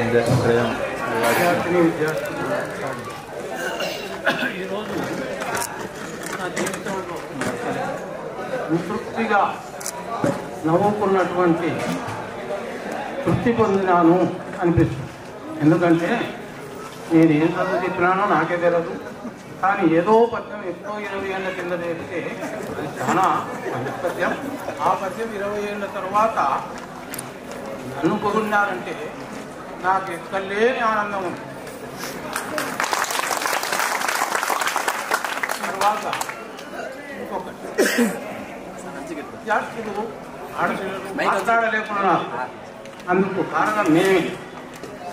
ఈరోజు నా జీవితంలో సంతృప్తిగా నవ్వుకున్నటువంటి తృప్తి పొందినాను అనిపిస్తుంది. ఎందుకంటే నేను ఏం చదువు చెప్పినానో నాకే తెలియదు, కానీ ఏదో పద్యం ఎప్పుడో 20 ఏళ్ళ కింద చేస్తే అది చాలా మంచి పద్యం. ఆ పద్యం 20 ఏళ్ళ తర్వాత నన్ను పొగున్నారంటే నాకు ఎక్కలేని ఆనందం ఉంది. తర్వాత ఇంకొకటి, విద్యార్థులు ఆడపిల్లలు మాట్లాడలేకున్నారు. అందుకు కారణం మేమే.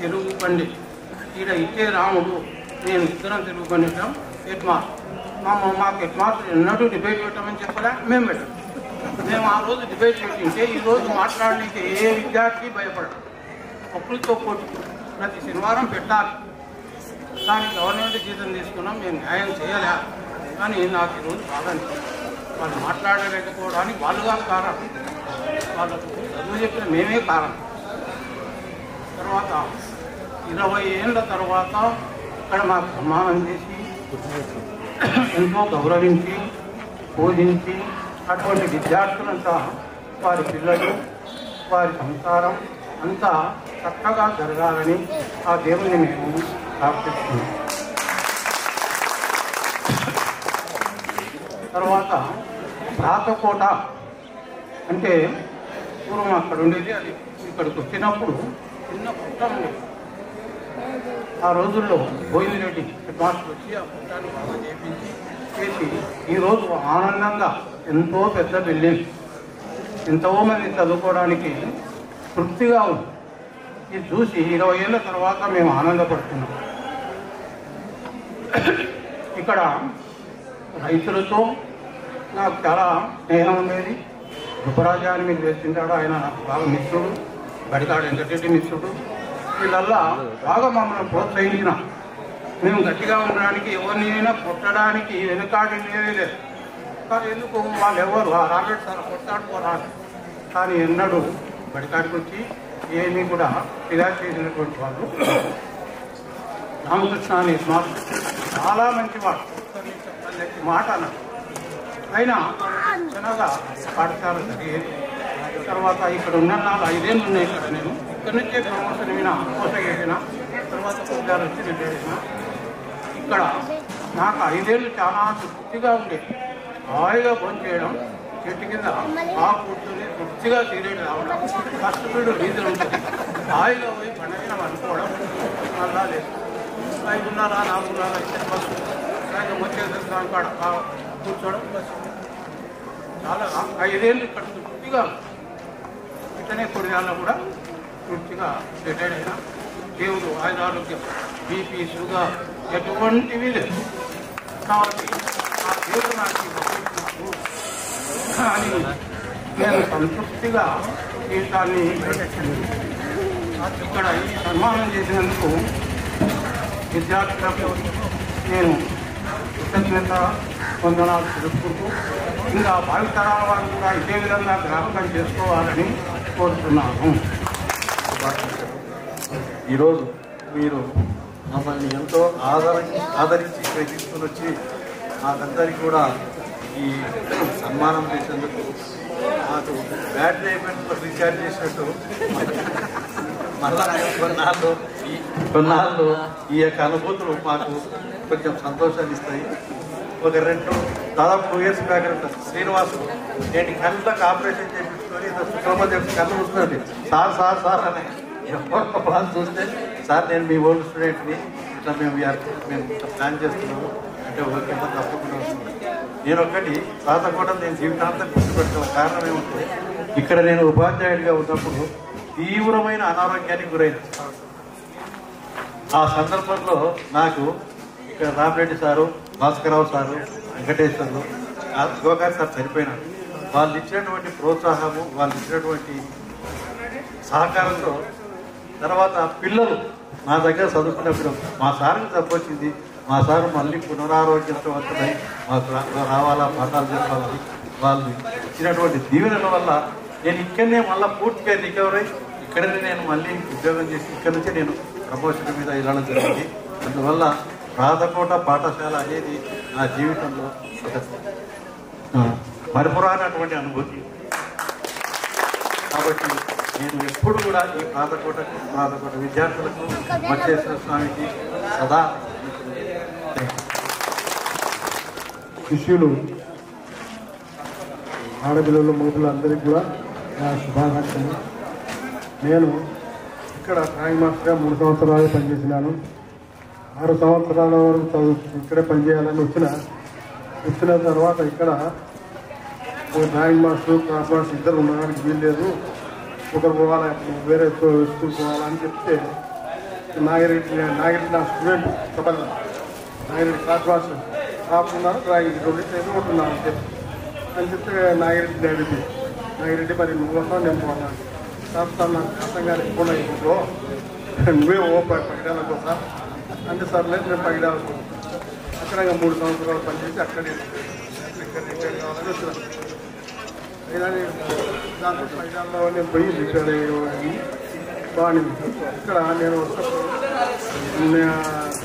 తెలుగు పండిట్ ఈడ ఇచ్చే రాముడు నేను ఇద్దరం తెలుగు పండితాం. హెడ్ మాస్టర్ మాకు హెడ్ మాస్టర్ ఎన్నడూ డిబేట్ పెట్టమని చెప్పలే, మేము పెట్టాం. మేము ఆ రోజు డిబేట్ పెట్టింటే ఈరోజు మాట్లాడడానికి ఏ విద్యార్థి భయపడరు. ఒక్కరితో పోటీ ప్రతి శనివారం పెట్టాలి, కానీ గవర్నమెంట్ జీతం తీసుకున్నాం, మేము న్యాయం చేయలే. కానీ నాకు ఈరోజు బాగా అనిపిస్తుంది. వాళ్ళు మాట్లాడలేకపోవడానికి వాళ్ళుగా కారణం, వాళ్ళకు చదువు చెప్పిన మేమే కారణం. తర్వాత 20 ఏళ్ళ తర్వాత ఇక్కడ మాకు సన్మానం చేసి ఎంతో గౌరవించి పూజించి అటువంటి విద్యార్థులంతా వారి పిల్లలు వారి సంసారం అంతా చక్కగా జరగాలని ఆ దేవుని మేము ప్రార్థిస్తున్నాం. తర్వాత రాతకోట అంటే పూర్వం అక్కడ ఉండేది, అది ఇక్కడికి వచ్చినప్పుడు చిన్న పుట్ట ఉండేది. ఆ రోజుల్లో బోయినరెడ్డి హెడ్ మాస్టర్ వచ్చి ఆ పుట్టాన్ని బాగా చేసి ఈరోజు ఆనందంగా ఎంతో పెద్ద బిల్డింగ్, ఎంతో మంది చదువుకోవడానికి తృప్తిగా ఉంది. ఇది చూసి 20 ఏళ్ళ తర్వాత మేము ఆనందపడుతున్నాం. ఇక్కడ రైతులతో నాకు చాలా స్నేహం ఉండేది. దుబ్బరాజా అని మీరు చేస్తుంటాడు, ఆయన నాకు బాగా మిత్రుడు, బడికాడు వెంకటరెడ్డి మిత్రుడు. వీళ్ళల్లా బాగా మమ్మల్ని ప్రోత్సహించిన. మేము గట్టిగా ఉండడానికి ఎవరినైనా కొట్టడానికి వెనుకాడి లేదు. కానీ ఎందుకు వాళ్ళు ఎవరు రాబెట్ సార్ కొట్టాడుకోరాదు, కానీ ఎన్నడూ బడికాడికి వచ్చి ఏమీ కూడా ఫిర్యాదు చేసినటువంటి వాళ్ళు. రామకృష్ణ అనే మాస్టర్ చాలా మంచివాడు, మాట అన్నాడు. అయినా చిన్నగా పాఠశాల జరిగేది. తర్వాత ఇక్కడ ఉన్న 5 ఏళ్ళు ఉన్నాయి. ఇక్కడ నేను ఇక్కడ నుంచే ప్రమోషన్ వినా కోసగేసిన తర్వాత ఉద్యోగాలు వచ్చి రిటైర్ అయినా. ఇక్కడ నాకు 5 ఏళ్ళు చాలా తృప్తిగా ఉండేది. హాయిగా భోజనం చేయడం, చెట్టు కింద కూర్చొని తృప్తిగా సిగరెట్ రావడం, ఫస్ట్ పీరియడ్ రీజన్ ఉంటుంది. హాయిగా పోయి పండుగ అనుకోవడం, అలా లేదు 5:30 4:30 అయితే బస్సు వచ్చేది కాడ కూర్చోవడం బస్సు. చాలా 5 ఏళ్ళు ఇక్కడ తృప్తిగా ఇట్లనే కొడియాల్లో కూడా తృప్తిగా రిటైర్ అయినా. దేవుడు ఆయురారోగ్యం, బీపీ, షుగర్ ఎటువంటివి లేదు. కాబట్టి ఆ దేవుడు నాకు అని నేను సంతృప్తిగా జీవితాన్ని ఇక్కడ ఈ సన్మానం చేసినందుకు విద్యార్థులకు నేను కృతజ్ఞత వందనాలు తెలుపుకుంటూ ఇంకా భావితరాల వారు కూడా ఇదే విధంగా జ్ఞాపకం చేసుకోవాలని కోరుతున్నాను. ఈరోజు మీరు మమ్మల్ని ఎంతో ఆదరించి ఇక్కడ తీసుకుని వచ్చి మాకందరికీ కూడా ఈ సన్మానం చేసేందుకు మాకు బ్యాటరీ అయిపోయిన రీఛార్జ్ చేసినట్టు మళ్ళా కొన్నాళ్ళు ఈ యొక్క అనుభూతులు మాకు కొంచెం సంతోషాన్ని ఇస్తాయి. ఒక దాదాపు 2 years బ్యాక్ శ్రీనివాసు నేను కళ్ళకి ఆపరేషన్ చేయించుకొని శుక్రమధ్య కళ్ళు వస్తుంది సార్ సార్ సార్ అని వాళ్ళు చూస్తే సార్ నేను మీ ఓల్డ్ స్టూడెంట్ని, ఇట్లా మేము ప్లాన్ చేస్తున్నాము అంటే ఓకే తప్పకుండా వస్తుంది. నేను ఒక్కటి రాతకోవడం నేను జీవితాంతం గుర్తుపెట్టాను. కారణం ఏమంటే ఇక్కడ నేను ఉపాధ్యాయుడిగా ఉన్నప్పుడు తీవ్రమైన అనారోగ్యానికి గురైంది. ఆ సందర్భంలో నాకు ఇక్కడ Ramireddy sir, Bhaskararao sir, Venkateswarlu, Gokari sir చనిపోయినారు. వాళ్ళు ఇచ్చినటువంటి ప్రోత్సాహము, వాళ్ళు ఇచ్చినటువంటి సహకారంతో తర్వాత పిల్లలు నా దగ్గర చదువుకున్నప్పుడు మా సార్కి తప్పొచ్చింది, మా సారు మళ్ళీ పునరారోగ్యవంతులై మాకు రావాలా, పాఠాలు చెప్పాలని వాళ్ళు ఇచ్చినటువంటి దీవెనల వల్ల నేను ఇక్కడనే మళ్ళీ పూర్తిగా రికవర్ అయ్యి ఇక్కడనే నేను మళ్ళీ ఉద్యోగం చేసి ఇక్కడ నుంచే నేను ప్రమోషన్ మీద వెళ్ళడం జరిగింది. అందువల్ల రాధకోట పాఠశాల అనేది నా జీవితంలో ఒక మరిపురానటువంటి అనుభూతి. కాబట్టి నేను ఎప్పుడు కూడా ఈ రాధకోట విద్యార్థులకు మచ్చేశ్వర స్వామికి సదా శిష్యులు ఆడపిల్లలు మగపిల్లలందరికీ కూడా నా శుభాకాంక్షలు. నేను ఇక్కడ డ్రాయింగ్ మాస్టర్గా 3 సంవత్సరాలు పనిచేసినాను. 6 సంవత్సరాల వరకు ఇక్కడే పనిచేయాలని వచ్చిన తర్వాత ఇక్కడ డ్రాయింగ్ మాస్టర్ క్లాస్ మాస్టర్ ఇద్దరు ఉండడానికి వీల్లేదు, ఒకరు పోవాలా వేరే స్కూల్ పోవాలని చెప్తే నాగిరెడ్డి నా స్టూడెంట్ చెప్పాలి, నాగిరెడ్డి క్లాస్ మాస్టర్ రాకున్నాను డ్రాయింగ్ రెండింటి ఉంటున్నాను అని చెప్తే నాగిరెడ్డి మరి నువ్వు వస్తావు నేను పోన్నాను సార్ నాకు కష్టంగానే పోనా ఇంట్లో నువ్వే పగిడాలకు వస్తా అంటే సార్ లేదు నేను పగిడాలకు అక్కడ 3 సంవత్సరాలు పనిచేసి అక్కడే ఇక్కడ కావాలని వచ్చినాను. దాంట్లో పగిడాల్లో నేను పోయి ఇక్కడ బాగుంది. ఇక్కడ నేను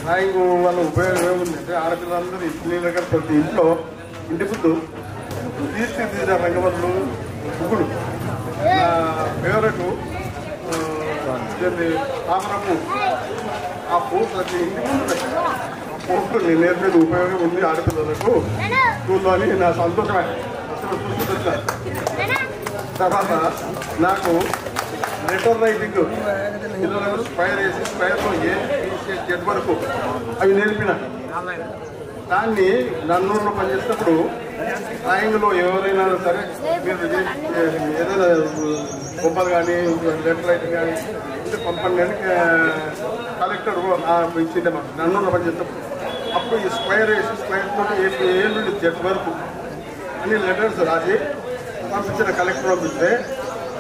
డ్రాయింగ్ వల్ల ఉపయోగం ఏముందంటే ఆడపిల్లలందరూ ఇంటి దగ్గర ప్రతి ఇంటి ముందు తీర్చిదిద్దిన రంగవల్లు ముగ్గుడు నా ఫేవరెట్ తామరపు. ఆ పువ్వు ప్రతి ఇంటి ముందు పువ్వు నేను నేర్పేది ఉపయోగం ఉంది ఆడపిల్లలకు స్కూల్లో అని నా సంతోషమే. అసలు చూసుకుంటాను. తర్వాత నాకు లెటర్ రైటింగ్ పిల్లలు స్క్వైర్ వేసి స్క్వైర్లో జెడ్ వరకు అవి నేర్పిన. దాన్ని నన్నూరులో పనిచేసినప్పుడు డ్రాయింగ్లో ఎవరైనా సరే మీరు ఏదైనా బొమ్మలు కానీ లెటర్ రైటింగ్ కానీ ఉంటే పంపండి అని కలెక్టర్ ఇచ్చిండే మాకు నన్నూరులో పనిచేసినప్పుడు. అప్పుడు ఈ స్క్వైర్ వేసి స్క్వైర్తో ఏ నుండి జెడ్ వరకు అన్ని లెటర్స్ రాసి పంపించిన కలెక్టర్ పంపిస్తే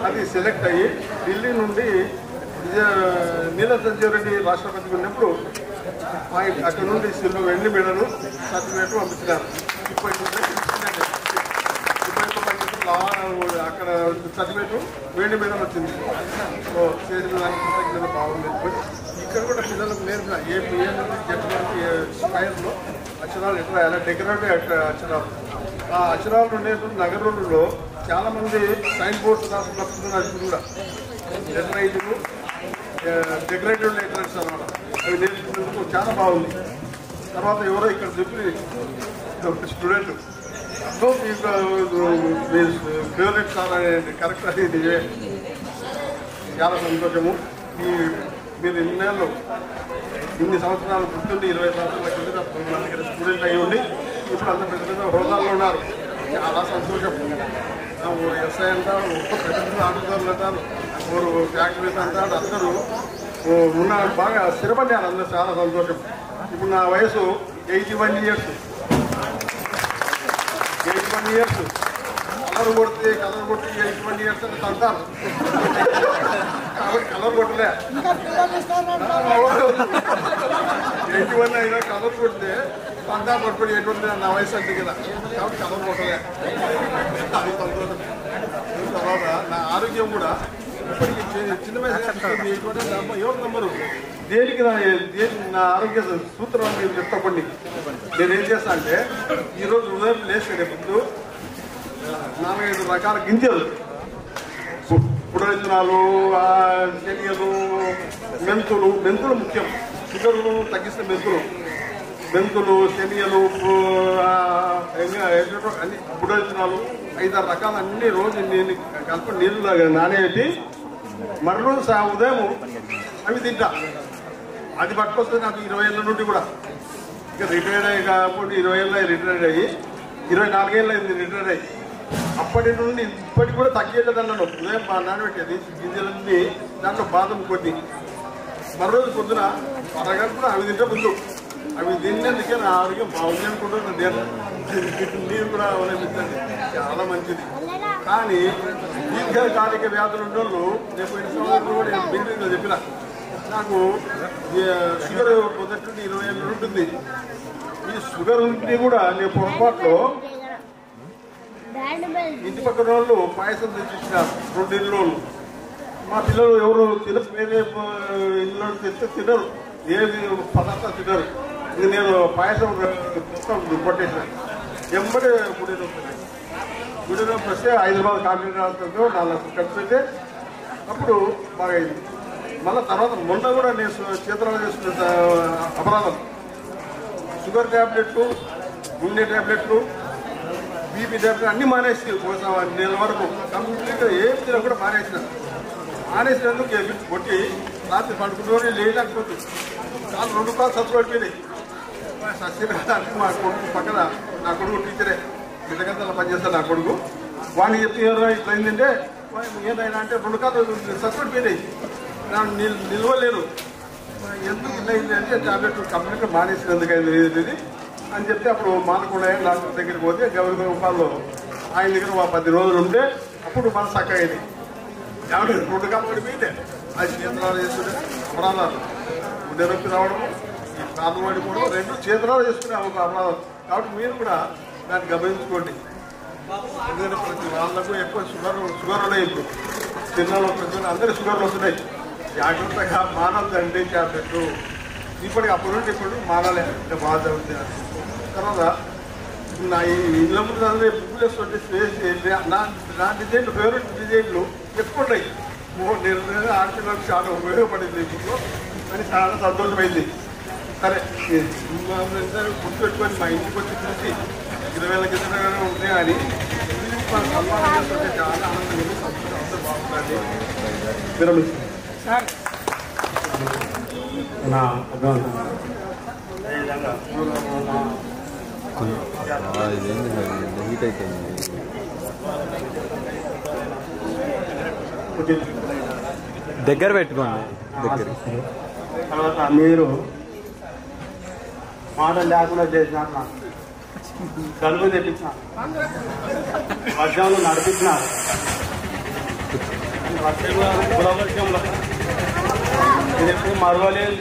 అది సెలెక్ట్ అయ్యి ఢిల్లీ నుండి నీలం సంజీవ్ రెడ్డి రాష్ట్రపతికి ఉన్నప్పుడు అక్కడ నుండి వెండి మెడలు సర్టిఫికేట్ పంపించినారు. అక్కడ సర్టిఫికేట్ వెండి మెడల్ వచ్చింది. సో చేసిన దానికి బాగుంది. ఇక్కడ కూడా పిల్లలకు నేర్పిన ఏ నుండి జెడ్ వరకు స్క్వైర్లో అక్షరాలు ఎట్లా రాయాలి, డెకరేటివ్ అక్షరాలు. ఆ అక్షరాలు ఉండేటువంటి నగరంలో చాలా మంది సైన్ బోర్డ్స్ రాస్తున్నప్పుడు కూడా లెటర్ రైటింగ్ డెకరేటివ్ లెటర్స్ అన్నమాట. అవి నేర్చుకునేందుకు చాలా బాగుంది. తర్వాత ఎవరో ఇక్కడ చెప్పి స్టూడెంట్ మీ ఫేవరెట్ సార్ అనేది కరెక్ట్ అనేది చాలా సంతోషము. మీరు ఇన్ని సంవత్సరాలు గుర్తుండి 20 సంవత్సరాల కింద మన దగ్గర స్టూడెంట్ అయ్యి ఉండి ఇప్పుడు అంత పెద్ద పెద్ద హోదాల్లో ఉన్నారు. చాలా సంతోషం. ఎస్ఐ అంటారు, పెద్ద పెద్ద ఆఫీసర్లు అంటారు, ఫ్యాక్టరీస్ అంటారు, అందరూ ఉన్న బాగా స్థిరపడ్డారు. అందరూ చాలా సంతోషం. ఇప్పుడు నా వయసు 81 years. కలర్ కొట్టి 81 years అని అంటారు. కాబట్టి కలర్ కొట్టలే 81 అయినా కలర్ కొడితే అంతా పట్టుబడి 81 నా వయసు అంటే కదా. కాబట్టి కలర్ కొట్టలే. అది సంతోషం. తర్వాత నా ఆరోగ్యం కూడా ఇప్పటికీ చిన్న వయసు ఎవరు నమ్మరు. దేనికి నా ఆరోగ్య సూత్రం మీరు చెప్పండి. నేనేం చేస్తా అంటే ఈరోజు ఉదయం లేచి ముందు 4-5 రకాల గింజలు, పుడవిత్తనాలు, శనియలు, మెంతులు ముఖ్యం. షుగర్ను తగ్గిస్తే మెంతులు, శనియలు, అన్ని పుడవిత్తనాలు 5-6 రకాలు అన్ని రోజు నేను కలిపి నీళ్ళు నానేటి మరలు ఉదయం అవి తింటా. అది పట్టుకొస్తే నాకు 20 ఏళ్ళ నుండి కూడా ఇక రిటైర్డ్ అయ్యి కాబట్టి 20 ఏళ్ళ రిటైర్డ్ అయ్యి 24 ఏళ్ళు అయింది రిటైర్డ్ అయ్యి. అప్పటి నుండి ఇప్పటికి కూడా తగ్గేదన్నాను. ఉదయం నానబెట్టేది గింజలన్నీ దాంట్లో బాదం కొద్ది మరోజు పొద్దున అరగంటలో అవి తింటే ముందు అవి తినేందుకే నా ఆరోగ్యం బాగుంది అనుకుంటున్నాను. నేను కూడా అవలంబించండి, చాలా మంచిది. కానీ దీర్ఘకాలిక వ్యాధులు ఉన్న వాళ్ళు నేను పోయిన సంవత్సరం కూడా నేను మీటింగ్లో చెప్పిన నాకు షుగర్ మొదటి నుండి 20 ఏళ్ళు ఉంటుంది. ఈ షుగర్ ఉంటే కూడా నేను పొరపాట్లో ఇంటి పక్కన వాళ్ళు పాయసం తెచ్చిచ్చినారు 2 ఇళ్ళు. మా పిల్లలు ఎవరు వేరే ఇల్లు తెస్తే తినరు, ఏది పదార్థాలు తినరు. ఇది నేను పాయసం కొట్టేసిన ఎంబడే గుడి నొప్పి వస్తే హైదరాబాద్ కాంట్రాక్ట్ హాస్పిటల్లో 4 లక్షలు ఖర్చు పెడితే అప్పుడు బాగా అయింది. మళ్ళీ తర్వాత మొన్న కూడా నేను చేతులు చేసుకున్న అపరాధం, షుగర్ ట్యాబ్లెట్లు, గుండె ట్యాబ్లెట్లు, బీపీ ట్యాబ్లెట్లు అన్నీ మానేసి నెల వరకు కంప్లీట్గా ఏం తిన కూడా మానేసినందుకు కొట్టి రాత్రి పడుకుంటూ లేకపోతుంది. చాలా 2 కాలు చచ్చిపడిపోయినాయి. సత్యనారాయణ మా కొడుకు పక్కన, నా కొడుకు టీచరే, బిడ్డగంతలో పనిచేస్తాను నా కొడుకు. వాడిని చెప్తే ఇట్లా అయిందంటే ఏదైనా అంటే 2 కాలు చచ్చిపడిపోయినాయి, నిల్వలేరు. ఎందుకు ఇలా అయింది అంటే టాబ్లెట్ కంప్లీట్గా మానేసినందుకు అయింది అని చెప్తే అప్పుడు మానకుండా డాక్టర్ దగ్గరికి పోతే గౌరవ రూపాయల్లో ఆయన దగ్గర 10 రోజులు ఉంటే అప్పుడు మన చక్కగా అయింది. కాబట్టి 2 కాలు పడిపోయిందే అది చేతులాలు చేసుకునే అపరాధాలు, గుండె నొప్పి రావడము, ఈ కాళ్ళు పడిపోవడం 2 చేతులాలు చేసుకునే అపరాధాలు. కాబట్టి మీరు కూడా దాన్ని గమనించుకోండి. ఎందుకంటే ప్రతి వాళ్ళకు ఎక్కువ షుగర్ ఉన్నాయి. ఇప్పుడు చిన్నలో ప్రతి అందరూ షుగర్లు వస్తున్నాయి. జాగ్రత్తగా మానవద్దండి ట్యాబ్లెట్లు. ఇప్పటికి అప్పటి నుండి ఇప్పుడు మానాలే అంటే బాధ ఉంది. తర్వాత నా ఈ ఇళ్ళ ముందు అందరూ బుక్కులు వేస్తుంటే నా డిజైన్లు, ఫేవరెట్ డిజైన్లు ఎక్కువ ఉన్నాయి. నేను ఆడపిల్లలకు చాలా ఉపయోగపడింది ఈ బుక్లో అని చాలా సంతోషమైంది. సరే గుర్తుపెట్టుకొని మా ఇంటికి వచ్చి చూసి 20,000 కింద ఉంటాయి అని మనం సన్మానం చేస్తుంటే చాలా ఆనందంగా ఉంది. సంతోషం అందరూ బాగుంటుంది. విరమిస్తుంది నా అభివందనం. అదేవిధంగా దగ్గర పెట్టుకోండి. తర్వాత మీరు మాట లేకుండా చేసినారు, నాకు కలుపు తెప్పించినారు, వర్షంలో నడిపించినారు. వర్షంలో ఇది ఎప్పుడు మరవలేదు.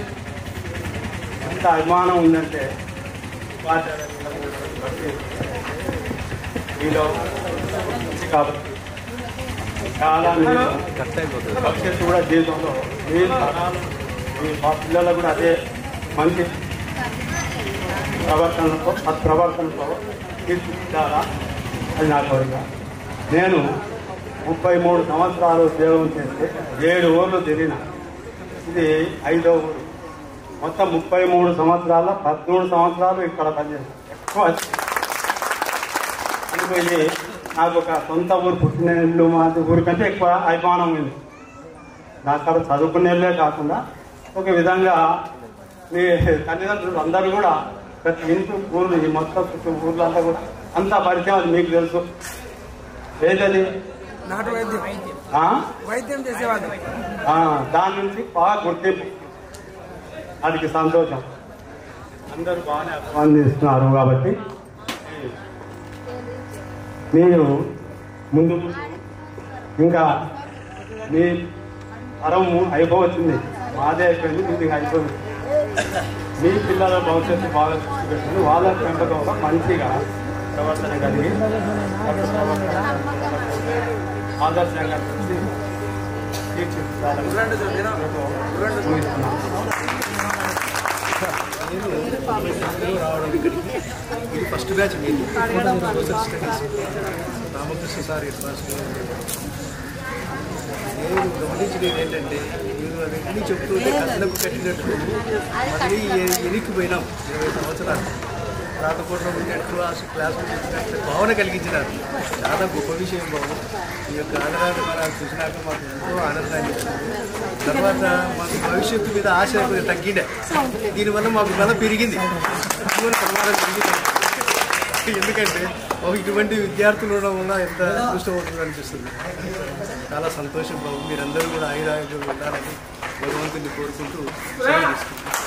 ఎంత అభిమానం ఉందంటే మీలో కాబట్టి చాలా భవిష్యత్తు కూడా జీవితంలో మీ తరాలు మీ పిల్లలకు కూడా అదే మంచి ప్రవర్తనతో సత్ప్రవర్తనతో తీర్చిదిద్దాలా అది నా కోరిక. నేను 33 సంవత్సరాలు ఉద్యోగం చేస్తే 7 ఊర్లు తిరిగిన. ఇది 5వ ఊరు. మొత్తం 33 సంవత్సరాల్లో 13 సంవత్సరాలు ఇక్కడ పనిచేస్తాను. ఎక్కువ అందుకని నాకు ఒక సొంత ఊరు, పుట్టిన ఇల్లు మా ఊరి కంటే ఎక్కువ అభిమానం ఉంది. నాకు అక్కడ చదువుకునేళ్ళే కాకుండా ఒక విధంగా మీ తల్లిదండ్రులు అందరూ కూడా ప్రతి ఇంటి ఊర్లు, ఈ మొత్తం చుట్టూ ఊర్లంతా కూడా అంతా పరిచయం. అది మీకు తెలుసు. ఏదది నాటు వైద్యం చేసేవాళ్ళు. దాని నుంచి బాగా గుర్తింపు, వాడికి సంతోషం. అందరూ బాగానే స్పందిస్తున్నారు. కాబట్టి మీరు ముందు ఇంకా మీ తరం అయిపోవచ్చింది, మాదే అయిపోయింది, మీకు అయిపోయింది. మీ పిల్లల భవిష్యత్తు బాగా దృష్టి పెట్టుకుని వాళ్ళ పెంపకంలో మంచిగా ప్రవర్తన కలిగి ఆదర్శంగా ఇది ఫస్ట్ బ్యాచ్ మీరు రామకృష్ణ సార్ నేను గమనించినది ఏంటంటే మీరు అవన్నీ చెప్తుంటే కథలకు కట్టినట్టు మళ్ళీ ఎనికిపోయినాం 20 సంవత్సరాలు. రాతపూర్లో ఉన్నట్టు ఆ క్లాసులు చెప్పినట్టు భావన కలిగించినారు. చాలా గొప్ప విషయం బాబు. ఈ యొక్క ఆనందాన్ని చూసినాక మాకు ఎంతో ఆనందాన్ని ఇచ్చింది. తర్వాత మాకు భవిష్యత్తు మీద ఆశ తగ్గిండే, దీనివల్ల మాకు బల పెరిగింది, ప్రమాదం పెరిగింది. ఎందుకంటే ఇటువంటి విద్యార్థులు ఉండడం వల్ల ఎంత అదృష్టమవుతుంది అనిపిస్తుంది. చాలా సంతోషం బాబు. మీరందరూ కూడా ఆయురాయుధులు ఉండాలని భగవంతుని కోరుకుంటూ సెలవు తీసుకుంటున్నాను.